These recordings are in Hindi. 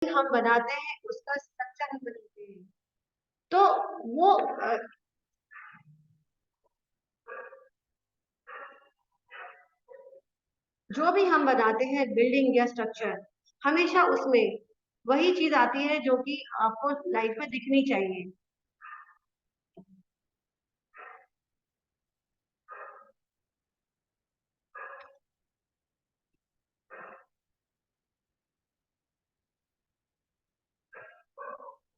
हम बनाते हैं उसका स्ट्रक्चर हम बनाते हैं। तो वो जो भी हम बनाते हैं बिल्डिंग या स्ट्रक्चर, हमेशा उसमें वही चीज आती है जो कि आपको लाइफ में दिखनी चाहिए।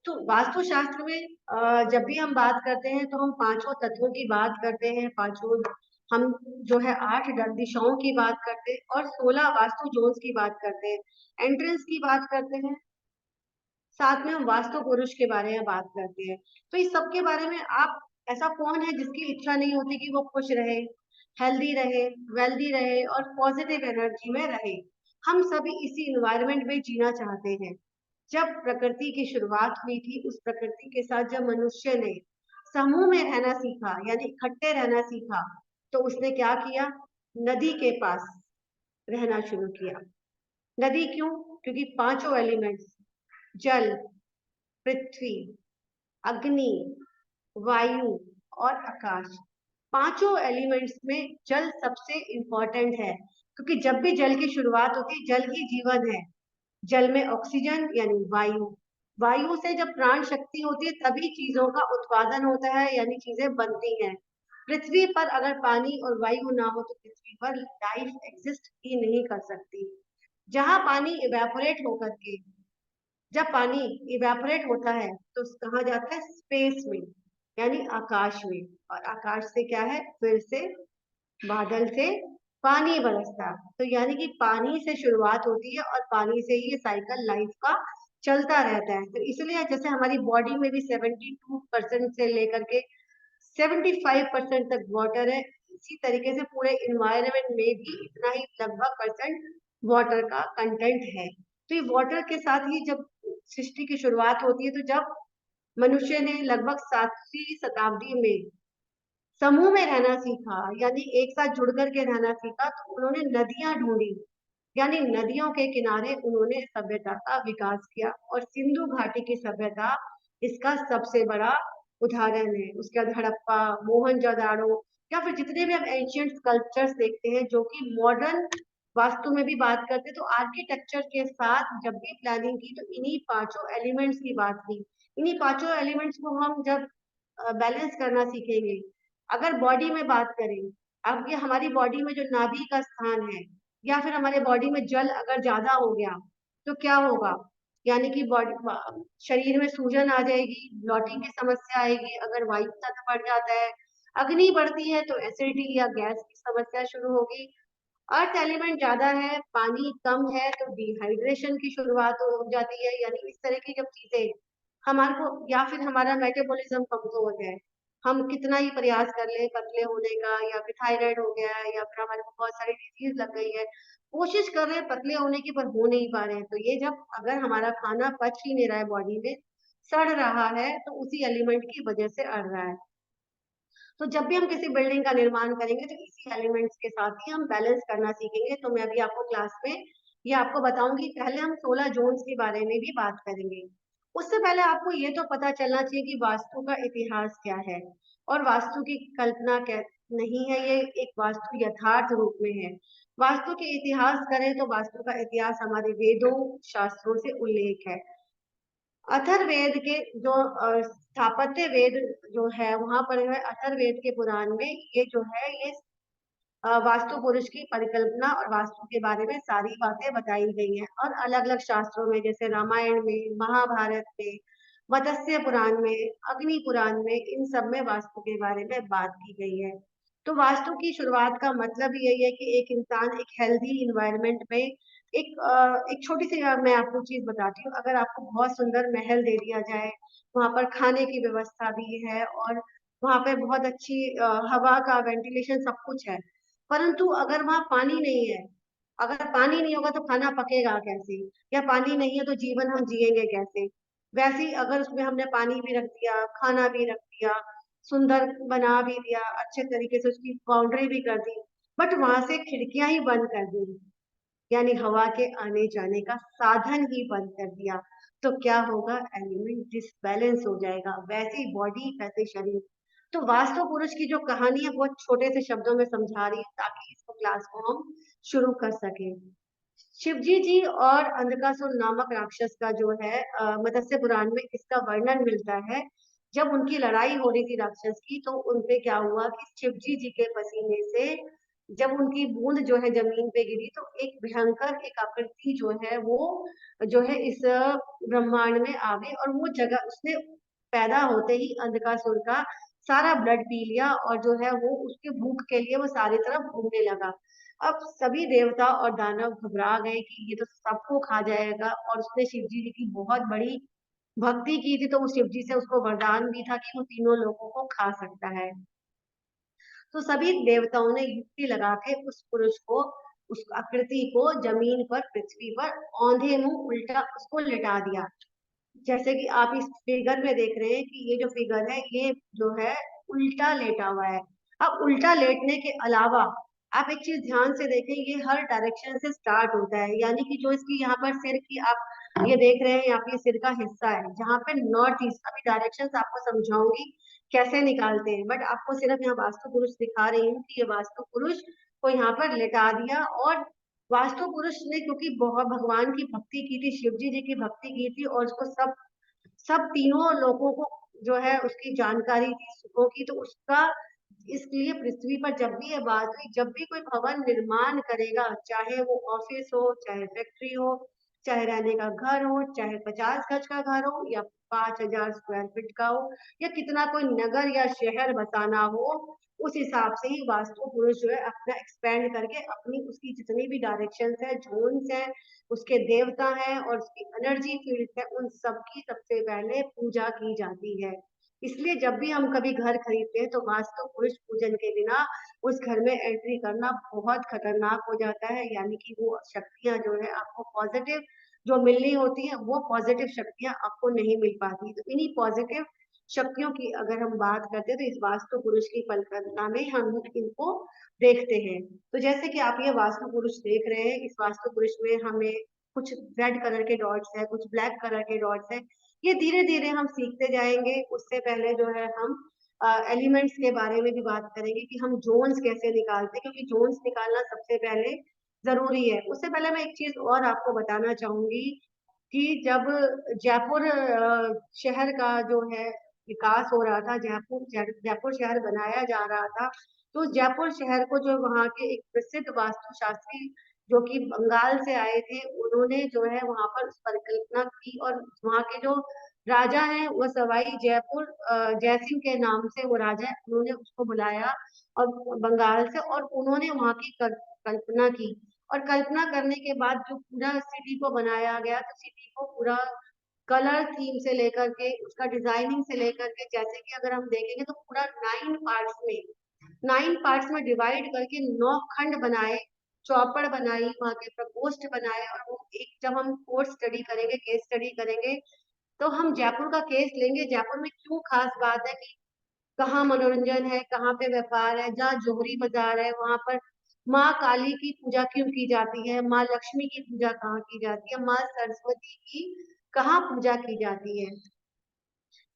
तो वास्तुशास्त्र में जब भी हम बात करते हैं तो हम पांचों तत्वों की बात करते हैं, पांचों हम जो है 8 दिशाओं की बात करते हैं और 16 वास्तु जोन्स की बात करते हैं, एंट्रेंस की बात करते हैं, साथ में हम वास्तु पुरुष के बारे में बात करते हैं। तो इस सब के बारे में आप, ऐसा कौन है जिसकी इच्छा नहीं होती कि वो खुश रहे, हेल्दी रहे, वेल्दी रहे और पॉजिटिव एनर्जी में रहे। हम सभी इसी इन्वायरमेंट में जीना चाहते हैं। जब प्रकृति की शुरुआत हुई थी, उस प्रकृति के साथ जब मनुष्य ने समूह में रहना सीखा, यानी इकट्ठे रहना सीखा, तो उसने क्या किया? नदी के पास रहना शुरू किया। नदी क्यों? क्योंकि पांचों एलिमेंट्स, जल, पृथ्वी, अग्नि, वायु और आकाश, पांचों एलिमेंट्स में जल सबसे इंपॉर्टेंट है, क्योंकि जब भी जल की शुरुआत होती है, जल ही जीवन है। जल में ऑक्सीजन यानी वायु, वायु से जब प्राण शक्ति होती है तभी चीजों का उत्पादन होता है, यानी चीजें बनती हैं। पृथ्वी पर अगर पानी और वायु ना हो तो पृथ्वी पर लाइफ एग्जिस्ट ही नहीं कर सकती। जहां पानी इवेपोरेट होकर के, जब पानी इवेपोरेट होता है तो कहाँ जाता है? स्पेस में, यानी आकाश में। और आकाश से क्या है? फिर से बादल से पानी बरसता है। तो यानी कि पानी से शुरुआत होती है और पानी से ही ये साइकिल लाइफ का चलता रहता है। तो इसलिए जैसे हमारी बॉडी में भी 72% से लेकर के 75% तक वाटर है, इसी तरीके से पूरे इन्वायरमेंट में भी इतना ही लगभग परसेंट वाटर का कंटेंट है। तो ये वाटर के साथ ही जब सृष्टि की शुरुआत होती है, तो जब मनुष्य ने लगभग 7वीं शताब्दी में समूह में रहना सीखा, यानी एक साथ जुड़ करके रहना सीखा, तो उन्होंने नदियां ढूंढी, यानी नदियों के किनारे उन्होंने सभ्यता का विकास किया। और सिंधु घाटी की सभ्यता इसका सबसे बड़ा उदाहरण है। उसके बाद हड़प्पा, मोहनजोदाड़ो, या फिर जितने भी हम एंशियंट स्कल्पचर्स देखते हैं जो कि मॉडर्न वास्तु में भी बात करते हैं, तो आर्किटेक्चर के साथ जब भी प्लानिंग की तो इन्हीं पांचों एलिमेंट्स की बात की। इन्हीं पांचों एलिमेंट्स को हम जब बैलेंस करना सीखेंगे। अगर बॉडी में बात करें, अब ये हमारी बॉडी में जो नाभि का स्थान है, या फिर हमारे बॉडी में जल अगर ज्यादा हो गया तो क्या होगा? यानी कि बॉडी, शरीर में सूजन आ जाएगी, ब्लॉटिंग की समस्या आएगी। अगर वायु तत्व बढ़ जाता है, अग्नि बढ़ती है, तो एसिडिटी या गैस की समस्या शुरू होगी। अर्थ एलिमेंट ज्यादा है, पानी कम है, तो डिहाइड्रेशन की शुरुआत हो जाती है। यानी इस तरह की जब चीजें हमारे को, या फिर हमारा मेटाबॉलिज्म कमजोर है, हम कितना ही प्रयास कर ले पतले होने का, या फिर थायराइड हो गया है, या फिर हमारे को बहुत सारी डिजीज लग गई है, कोशिश कर रहे हैं पतले होने की पर हो नहीं पा रहे हैं। तो ये जब अगर हमारा खाना पच ही नहीं रहा है, बॉडी में सड़ रहा है, तो उसी एलिमेंट की वजह से अड़ रहा है। तो जब भी हम किसी बिल्डिंग का निर्माण करेंगे तो इसी एलिमेंट्स के साथ ही हम बैलेंस करना सीखेंगे। तो मैं अभी आपको क्लास में ये आपको बताऊंगी। पहले हम 16 जोन्स के बारे में भी बात करेंगे। उससे पहले आपको ये तो पता चलना चाहिए कि वास्तु का इतिहास क्या है, और वास्तु की कल्पना क्या नहीं है, ये एक वास्तु यथार्थ रूप में है। वास्तु के इतिहास करें तो वास्तु का इतिहास हमारे वेदों, शास्त्रों से उल्लेख है। अथर्ववेद के जो स्थापत्य वेद जो है, वहां पर जो है अथर्ववेद के पुराण में ये जो है ये वास्तु पुरुष की परिकल्पना और वास्तु के बारे में सारी बातें बताई गई हैं। और अलग अलग शास्त्रों में, जैसे रामायण में, महाभारत में, मत्स्य पुराण में, अग्नि पुराण में, इन सब में वास्तु के बारे में बात की गई है। तो वास्तु की शुरुआत का मतलब यही है कि एक इंसान एक हेल्दी इन्वायरमेंट में एक छोटी सी मैं आपको चीज बताती हूँ। अगर आपको बहुत सुंदर महल दे दिया जाए, वहां पर खाने की व्यवस्था भी है और वहां पे बहुत अच्छी हवा का वेंटिलेशन सब कुछ है, परंतु अगर वहां पानी नहीं है, अगर पानी नहीं होगा तो खाना पकेगा कैसे? या पानी नहीं है तो जीवन हम जिएंगे कैसे? वैसे ही अगर उसमें हमने पानी भी रख दिया, खाना भी रख दिया, सुंदर बना भी दिया, अच्छे तरीके से उसकी बाउंड्री भी कर दी, बट वहां से खिड़कियां ही बंद कर दी, यानी हवा के आने जाने का साधन ही बंद कर दिया, तो क्या होगा? एलिमेंट डिसबैलेंस हो जाएगा। वैसी बॉडी वैसे शरीर। तो वास्तु पुरुष की जो कहानी है बहुत छोटे से शब्दों में समझा रही है ताकि इसको क्लास को हम शुरू कर सके। शिवजी जी और अंधकासुर नामक राक्षस का जो है मत्स्य पुराण में इसका वर्णन मिलता है। जब उनकी लड़ाई हो रही थी राक्षस की, तो उनपे क्या हुआ कि शिवजी जी के पसीने से जब उनकी बूंद जो है जमीन पे गिरी, तो एक भयंकर एक आकृति जो है वो जो है इस ब्रह्मांड में आ गई, और वो जगह उसने पैदा होते ही अंधकासुर का सारा ब्लड पी लिया, और जो है वो उसके भूख के लिए वो सारी तरफ घूमने लगा। अब सभी देवता और दानव घबरा गए कि ये तो सबको खा जाएगा, और उसने शिव जी की बहुत बड़ी भक्ति की थी, तो उस शिव जी से उसको वरदान भी था कि वो तीनों लोगों को खा सकता है। तो सभी देवताओं ने युक्ति लगा के उस पुरुष को, उस आकृति को जमीन पर, पृथ्वी पर औंधे मुंह उल्टा उसको लिटा दिया। जैसे कि आप इस फिगर में देख रहे हैं कि ये जो फिगर है ये जो है उल्टा लेटा हुआ है। अब उल्टा लेटने के अलावा आप एक चीज ध्यान से देखें, ये हर डायरेक्शन से स्टार्ट होता है, यानी कि जो इसकी यहाँ पर सिर की आप ये देख रहे हैं, यहाँ पे सिर का हिस्सा है जहाँ पे नॉर्थ ईस्ट। अभी डायरेक्शन आपको समझाऊंगी कैसे निकालते हैं, बट आपको सिर्फ यहाँ वास्तु पुरुष दिखा रही हूँ कि ये वास्तु पुरुष को यहाँ पर लेटा दिया। और वास्तु पुरुष ने क्योंकि बहुत भगवान की भक्ति की थी, शिव जी की भक्ति की थी, और उसको सब सब तीनों लोगों को जो है उसकी जानकारी थी सुखों की, तो उसका इसलिए पृथ्वी पर जब भी ये बात हुई, जब भी कोई भवन निर्माण करेगा, चाहे वो ऑफिस हो, चाहे फैक्ट्री हो, चाहे रहने का घर हो, चाहे 50 गज का घर हो, या 5,000 स्क्वायर फीट का हो, या कितना कोई नगर या शहर बसाना हो, उस हिसाब से ही वास्तु पुरुष जो है अपना एक्सपेंड करके अपनी उसकी जितनी भी डायरेक्शन है, जोन्स है, उसके देवता हैं और उसकी एनर्जी फील्ड है, उन सब की सबसे पहले पूजा की जाती है। इसलिए जब भी हम कभी घर खरीदते हैं तो वास्तु पुरुष पूजन के बिना उस घर में एंट्री करना बहुत खतरनाक हो जाता है, यानी कि वो शक्तियां जो है आपको पॉजिटिव जो मिलनी होती है, वो पॉजिटिव शक्तियां आपको नहीं मिल पाती। तो इन्हीं पॉजिटिव शक्तियों की अगर हम बात करते हैं तो इस वास्तु पुरुष की कल्पना में हम इनको देखते हैं। तो जैसे कि आप ये वास्तु पुरुष देख रहे हैं, इस वास्तु पुरुष में हमें कुछ रेड कलर के डॉट्स है, कुछ ब्लैक कलर के डॉट्स है। ये धीरे धीरे हम सीखते जाएंगे। उससे पहले जो है हम एलिमेंट्स के बारे में भी बात करेंगे कि हम जोन्स कैसे निकालते हैं, क्योंकि जोन्स निकालना सबसे पहले जरूरी है। उससे पहले मैं एक चीज और आपको बताना चाहूंगी कि जब जयपुर शहर का जो है विकास हो रहा था, जयपुर शहर बनाया जा रहा था, तो जयपुर शहर को जो वहाँ के एक प्रसिद्ध वास्तुशास्त्री जो कि बंगाल से आए थे, उन्होंने जो है वहां पर उस परिकल्पना की, और वहाँ के जो राजा हैं वो सवाई जयपुर जयसिंह के नाम से वो राजा है, उन्होंने उसको बुलाया और बंगाल से, और उन्होंने वहाँ की कल्पना की। और कल्पना करने के बाद जो पूरा सिटी को बनाया गया, तो सिटी को पूरा कलर थीम से लेकर के उसका डिजाइनिंग से लेकर के, जैसे कि अगर हम देखेंगे तो पूरा 9 पार्ट्स में डिवाइड करके 9 खंड बनाए, चौपड़ बनाई, वहाँ के प्रकोष्ठ बनाए, और वो एक जब हम कोर्स स्टडी करेंगे, केस स्टडी करेंगे, तो हम जयपुर का केस लेंगे। जयपुर में क्यों खास बात है कि कहाँ मनोरंजन है, कहाँ पे व्यापार है, जहाँ जोहरी बाजार है वहां पर माँ काली की पूजा क्यों की जाती है, माँ लक्ष्मी की पूजा कहाँ की जाती है, माँ सरस्वती की कहाँ पूजा की जाती है।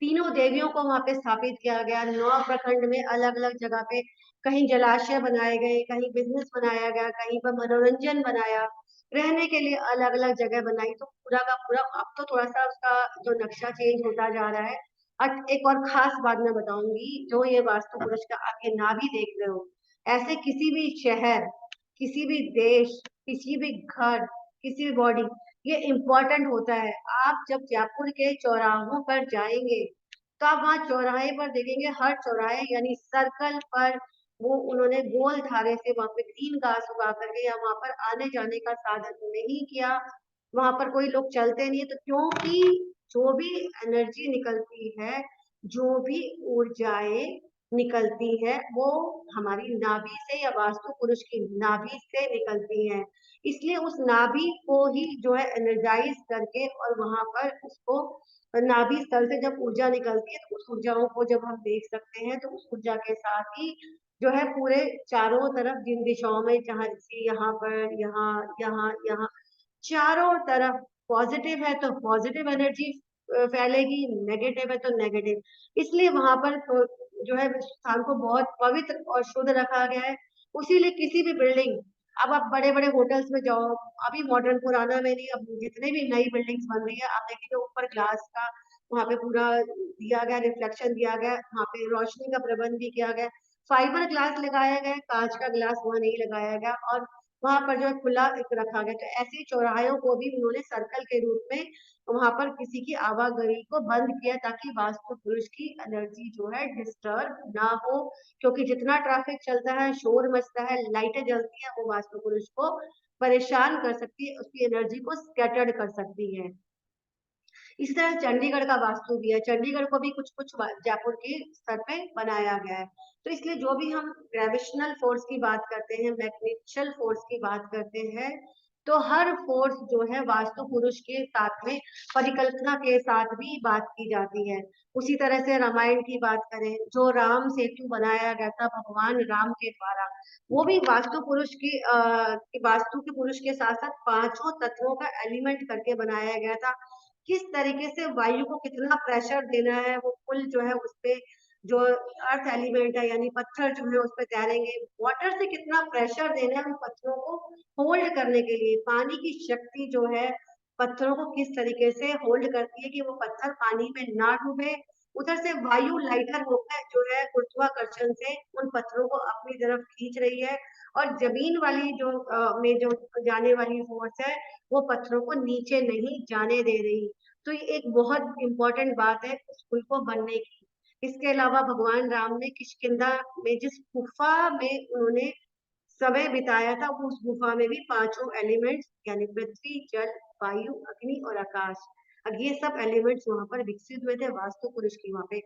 तीनों देवियों को वहां पे स्थापित किया गया। 9 प्रखंड में अलग अलग जगह पे कहीं जलाशय बनाए गए, कहीं बिजनेस बनाया गया, कहीं पर मनोरंजन बनाया, रहने के लिए अलग अलग जगह बनाई। तो पूरा का पूरा अब तो थोड़ा सा उसका जो नक्शा चेंज होता जा रहा है। और एक और खास बात मैं बताऊंगी, जो ये वास्तु पुरुष का आपके ना भी देख रहे हो, ऐसे किसी भी शहर, किसी भी देश, किसी भी घर, किसी भी बॉडी, ये इम्पोर्टेंट होता है। आप जब जयपुर के चौराहों पर जाएंगे तो आप वहां चौराहे पर देखेंगे, हर चौराहे यानी सर्कल पर वो उन्होंने गोल धारे से वहां पे ग्रीन घास उगा करके, या वहां पर आने जाने का साधन नहीं किया, वहां पर कोई लोग चलते नहीं है। तो क्योंकि जो भी एनर्जी निकलती है, जो भी ऊर्जाएं निकलती है, वो हमारी नाभि से या वास्तु पुरुष की नाभि से निकलती है। इसलिए उस नाभि को ही जो है एनर्जाइज करके, और वहां पर उसको नाभि स्थल से जब ऊर्जा निकलती है, तो उस ऊर्जाओं को जब हम देख सकते हैं, तो उस ऊर्जा के साथ ही जो है पूरे चारों तरफ जिन दिशाओं में, जहाँ से यहाँ पर, यहाँ यहाँ यहाँ चारों तरफ पॉजिटिव है तो पॉजिटिव एनर्जी फैलेगी, नेगेटिव है तो नेगेटिव। इसलिए वहां पर तो जो है स्थान को बहुत पवित्र और शुद्ध रखा गया है। उसीलिए किसी भी बिल्डिंग, अब आप बड़े बड़े होटल्स में जाओ, अभी मॉडर्न पुराना में नहीं, अब जितने भी नई बिल्डिंग्स बन रही है आप देखेंगे ऊपर ग्लास का वहां पे पूरा दिया गया, रिफ्लेक्शन दिया गया, वहां पे रोशनी का प्रबंध भी किया गया, फाइबर ग्लास लगाया गया, कांच का ग्लास वहां नहीं लगाया गया, और वहां पर जो है खुला एक रखा गया। तो ऐसे ही चौराहों को भी उन्होंने सर्कल के रूप में वहां पर किसी की आवागमन को बंद किया, ताकि वास्तु पुरुष की एनर्जी जो है डिस्टर्ब ना हो। क्योंकि जितना ट्रैफिक चलता है, शोर मचता है, लाइटें जलती है, वो वास्तु पुरुष को परेशान कर सकती है, उसकी एनर्जी को स्कैटर्ड कर सकती है। इसी तरह चंडीगढ़ का वास्तु भी है, चंडीगढ़ को भी कुछ कुछ जयपुर के स्तर पे बनाया गया है। तो इसलिए जो भी हम ग्रेविटेशनल फोर्स की बात करते हैं, मैग्नेटिकल फोर्स की बात करते हैं, तो हर फोर्स जो है वास्तु पुरुष के साथ में परिकल्पना के साथ भी बात की जाती है। उसी तरह से रामायण की बात करें, जो राम सेतु बनाया गया था भगवान राम के द्वारा, वो भी वास्तु पुरुष की वास्तु के पुरुष के साथ साथ पांचों तत्वों का एलिमेंट करके बनाया गया था। किस तरीके से वायु को कितना प्रेशर देना है, वो पुल जो है उसपे जो अर्थ एलिमेंट है यानी पत्थर जो है उस पर तैरेंगे, वाटर से कितना प्रेशर देना है उन पत्थरों को होल्ड करने के लिए, पानी की शक्ति जो है पत्थरों को किस तरीके से होल्ड करती है कि वो पत्थर पानी में ना डूबे। उधर से वायु लाइटर होकर जो है गुरुत्वाकर्षण से उन पत्थरों को अपनी तरफ खींच रही है, और जमीन वाली जो में जो जाने वाली फोर्स है वो पत्थरों को नीचे नहीं जाने दे रही। तो ये एक बहुत इंपॉर्टेंट बात है उस पुल को बनने की। इसके अलावा भगवान राम ने किष्किंधा में जिस गुफा में उन्होंने समय बिताया था, उस गुफा में भी पांचों एलिमेंट्स यानी पृथ्वी, जल, वायु, अग्नि और आकाश, अब ये सब एलिमेंट्स वहां पर विकसित हुए थे। वास्तु पुरुष की वहां पे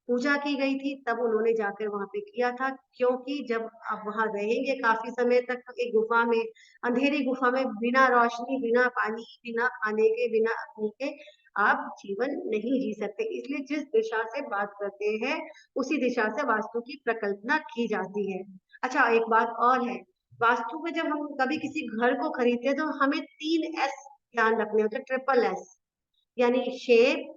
पूजा की गई थी, तब उन्होंने जाकर वहां पे किया था। क्योंकि जब आप वहां रहेंगे काफी समय तक, तो एक गुफा में, अंधेरी गुफा में, बिना रोशनी, बिना पानी, बिना खाने के, बिना अग्नि के आप जीवन नहीं जी सकते। इसलिए जिस दिशा से बात करते हैं उसी दिशा से वास्तु की प्रकल्पना की जाती है। अच्छा, एक बात और है, वास्तु में जब हम कभी किसी घर को खरीदते हैं तो हमें 3 S ध्यान रखने होते हैं, ट्रिपल S, यानी शेप,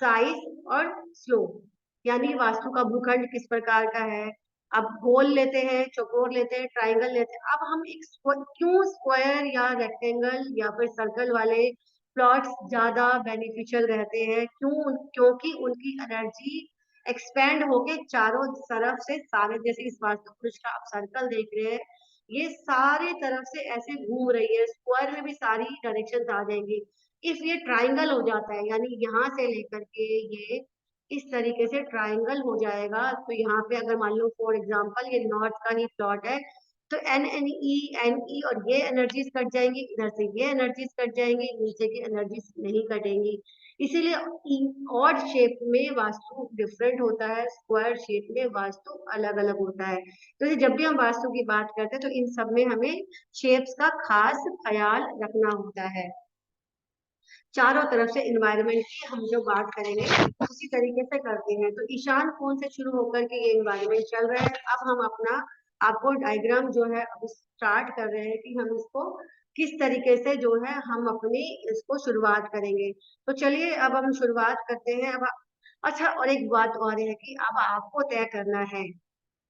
साइज और स्लोप। यानी वास्तु का भूखंड किस प्रकार का है, अब गोल लेते हैं, चौकोर लेते हैं, ट्राइंगल लेते हैं, अब हम एक क्यों स्क्वायर या रेक्टेंगल या फिर सर्कल वाले प्लॉट्स ज्यादा बेनिफिशियल रहते हैं, क्यों? क्योंकि उनकी एनर्जी एक्सपेंड होके चारों तरफ से सारे, जैसे इस वास्तु पुरुष का आप सर्कल देख रहे हैं, ये सारे तरफ से ऐसे घूम रही है, स्क्वायर में भी सारी डायरेक्शन आ जाएंगी। इफ ये ट्राइंगल हो जाता है, यानी यहाँ से लेकर के ये इस तरीके से ट्राइंगल हो जाएगा, तो यहाँ पे अगर मान लो फॉर एग्जांपल ये नॉर्थ का ही प्लॉट है, तो एन ई और ये एनर्जीज कट जाएंगी, इधर से ये एनर्जीज कट जाएंगी, नीचे की एनर्जीज नहीं कटेंगी। इसीलिए ऑड शेप में वास्तु डिफरेंट होता है, स्क्वायर शेप में वास्तु अलग अलग होता है। तो जब भी हम वास्तु की बात करते हैं तो इन सब में हमें शेप्स का खास ख्याल रखना होता है। चारों तरफ से इन्वायरमेंट की हम जो बात करेंगे उसी तरीके से करते हैं। तो ईशान कोण से शुरू होकर के ये इन्वायरमेंट चल रहा है। अब हम अपना आपको डायग्राम जो है अब स्टार्ट कर रहे हैं कि हम इसको किस तरीके से जो है हम अपनी इसको शुरुआत करेंगे। तो चलिए अब हम शुरुआत करते हैं। अब अच्छा, और एक बात और है कि अब आपको तय करना है,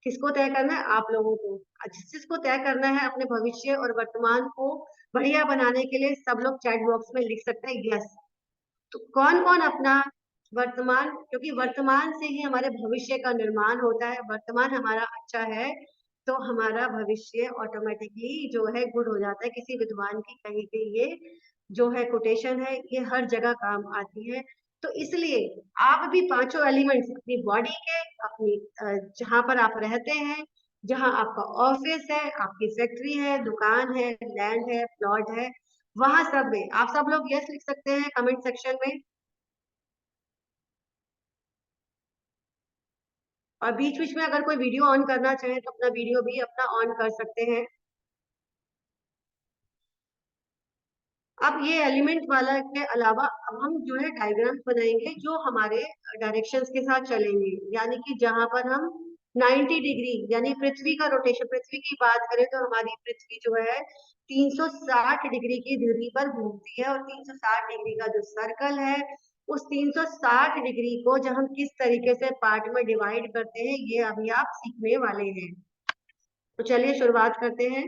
किसको तय करना है? आप लोगों को। जिस जिसको तय करना है अपने भविष्य और वर्तमान को बढ़िया बनाने के लिए, सब लोग चैट बॉक्स में लिख सकते हैं यस। तो कौन कौन अपना वर्तमान, क्योंकि वर्तमान से ही हमारे भविष्य का निर्माण होता है, वर्तमान हमारा अच्छा है तो हमारा भविष्य ऑटोमेटिकली जो है गुड हो जाता है। किसी विद्वान की कही गई ये जो है कोटेशन है, ये हर जगह काम आती है। तो इसलिए आप भी पांचों एलिमेंट्स अपनी बॉडी के, अपनी जहां पर आप रहते हैं, जहां आपका ऑफिस है, आपकी फैक्ट्री है, दुकान है, लैंड है, प्लॉट है, वहां सब में आप सब लोग यस लिख सकते हैं कमेंट सेक्शन में। और बीच बीच में अगर कोई वीडियो ऑन करना चाहे तो अपना वीडियो भी अपना ऑन कर सकते हैं। अब ये एलिमेंट वाला के अलावा अब हम जो है डायग्राम्स बनाएंगे जो हमारे डायरेक्शंस के साथ चलेंगे, यानी कि जहां पर हम 90 डिग्री, यानी पृथ्वी का रोटेशन, पृथ्वी की बात करें तो हमारी पृथ्वी जो है 360 डिग्री की दूरी पर घूमती है, और 360 डिग्री का जो सर्कल है, उस 360 डिग्री को जब हम किस तरीके से पार्ट में डिवाइड करते हैं, ये अभी आप सीखने वाले हैं। तो चलिए शुरुआत करते हैं।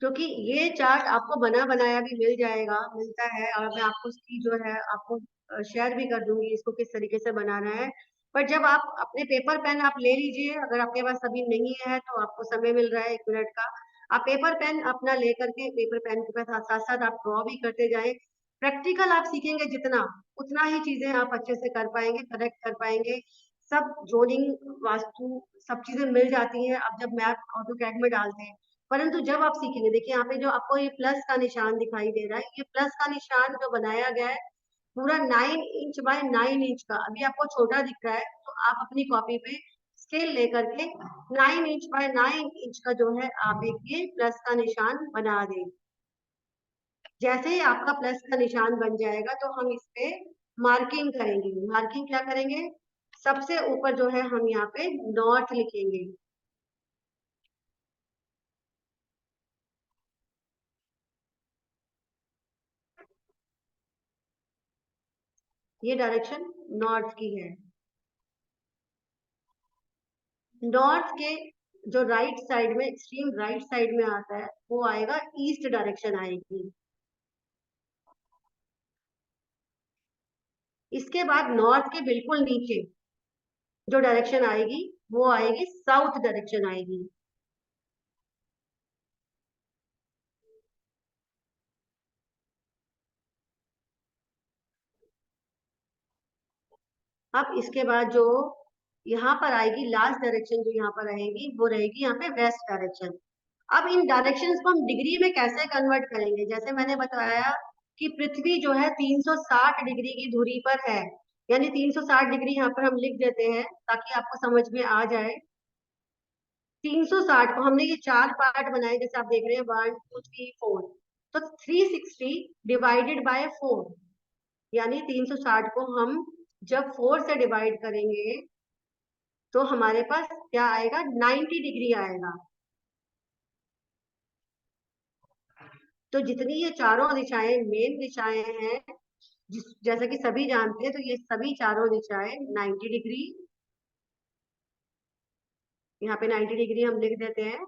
क्योंकि ये चार्ट आपको बना बनाया भी मिल जाएगा, मिलता है, और मैं आपको उसकी जो है आपको शेयर भी कर दूंगी इसको किस तरीके से बनाना है। पर जब आप अपने पेपर पेन आप ले लीजिए, अगर आपके पास अभी नहीं है तो आपको समय मिल रहा है 1 मिनट का, आप पेपर पेन अपना ले करके पेपर पेन के साथ साथ साथ आप ड्रॉ भी करते जाएं। प्रैक्टिकल आप सीखेंगे जितना, उतना ही चीजें आप अच्छे से कर पाएंगे, करेक्ट कर पाएंगे। सब जोड़िंग, वास्तु, सब चीजें मिल जाती हैं अब जब मैप ऑटोकैड में डालते हैं। परंतु जब आप सीखेंगे, देखिए यहाँ पे जो आपको ये प्लस का निशान दिखाई दे रहा है, ये प्लस का निशान जो बनाया गया है पूरा 9 इंच बाय 9 इंच का, अभी आपको छोटा दिख रहा है तो आप अपनी कॉपी पे स्केल लेकर के 9 इंच बाय 9 इंच का जो है आप एक ये प्लस का निशान बना दें। जैसे ही आपका प्लस का निशान बन जाएगा तो हम इस पे मार्किंग करेंगे। मार्किंग क्या करेंगे, सबसे ऊपर जो है हम यहाँ पे नॉर्थ लिखेंगे। ये डायरेक्शन नॉर्थ की है। नॉर्थ के जो राइट साइड में, एक्सट्रीम राइट साइड में आता है, वो आएगा ईस्ट डायरेक्शन आएगी। इसके बाद नॉर्थ के बिल्कुल नीचे जो डायरेक्शन आएगी वो आएगी साउथ डायरेक्शन आएगी। अब इसके बाद जो यहाँ पर आएगी लास्ट डायरेक्शन, जो यहाँ पर रहेगी वो रहेगी यहाँ पे वेस्ट डायरेक्शन। अब इन डायरेक्शंस को हम डिग्री में कैसे कन्वर्ट करेंगे, जैसे मैंने बताया कि पृथ्वी जो है 360 डिग्री की दूरी पर है, यानी 360 डिग्री यहाँ पर हम लिख देते हैं ताकि आपको समझ में आ जाए। 360 को हमने ये चार पार्ट बनाए, जैसे आप देख रहे हैं 1 2 3 4, तो 360 डिवाइडेड बाय 4, यानी 360 को हम जब 4 से डिवाइड करेंगे तो हमारे पास क्या आएगा, 90 डिग्री आएगा। तो जितनी ये चारों दिशाएं मेन दिशाएं हैं, जैसा कि सभी जानते हैं, तो ये सभी चारों दिशाएं 90 डिग्री, यहाँ पे 90 डिग्री हम लिख देते हैं।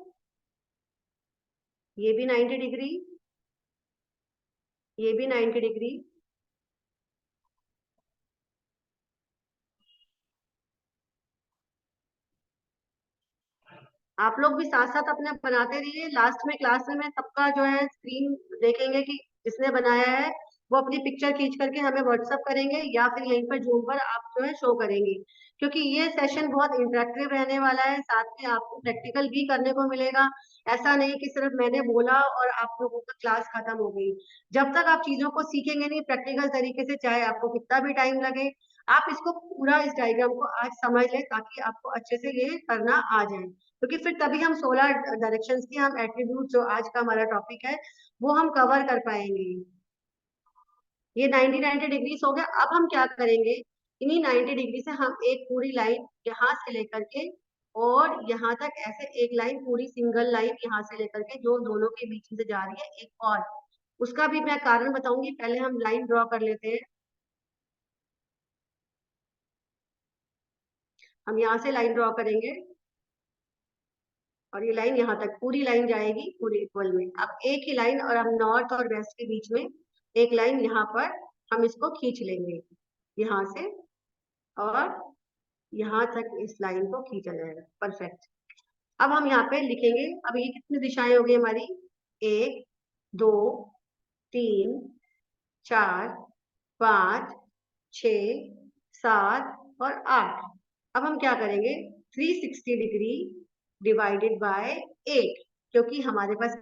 ये भी 90 डिग्री, ये भी 90 डिग्री, आप लोग भी साथ साथ अपने बनाते रहिए। लास्ट में क्लास में मैं सबका जो है स्क्रीन देखेंगे कि जिसने बनाया है वो अपनी पिक्चर खींच करके हमें व्हाट्सअप करेंगे, या फिर यहीं पर जूम पर आप जो है शो करेंगे। क्योंकि ये सेशन बहुत इंटरेक्टिव रहने वाला है, साथ में आपको प्रैक्टिकल भी करने को मिलेगा। ऐसा नहीं कि सिर्फ मैंने बोला और आप लोगों का क्लास खत्म हो गई। जब तक आप चीजों को सीखेंगे नहीं प्रैक्टिकल तरीके से, चाहे आपको कितना भी टाइम लगे, आप इसको पूरा इस डायग्राम को आज समझ लें ताकि आपको अच्छे से ये करना आ जाए। क्योंकि फिर तभी हम 16 डायरेक्शंस की हम एट्रीब्यूट, जो आज का हमारा टॉपिक है, वो हम कवर कर पाएंगे। ये 90 डिग्रीज हो गया। अब हम क्या करेंगे, इन्हीं 90 डिग्री से हम एक पूरी लाइन यहाँ से लेकर के और यहाँ तक, ऐसे एक लाइन पूरी सिंगल लाइन यहाँ से लेकर के जो दोनों के बीच में से जा रही है, एक और, उसका भी मैं कारण बताऊंगी। पहले हम लाइन ड्रॉ कर लेते हैं। हम यहाँ से लाइन ड्रॉ करेंगे और ये लाइन यहाँ तक पूरी लाइन जाएगी पूरी इक्वल में। अब एक ही लाइन, और हम नॉर्थ और वेस्ट के बीच में एक लाइन यहाँ पर हम इसको खींच लेंगे यहाँ से, और यहाँ तक इस लाइन को खींचा जाएगा। परफेक्ट। अब हम यहाँ पे लिखेंगे, अब ये कितनी दिशाएं हो गई हमारी, 1 2 3 4 5 6 7 और 8। अब हम क्या करेंगे, 360 डिग्री डिवाइडेड बाय 8, क्योंकि हमारे पास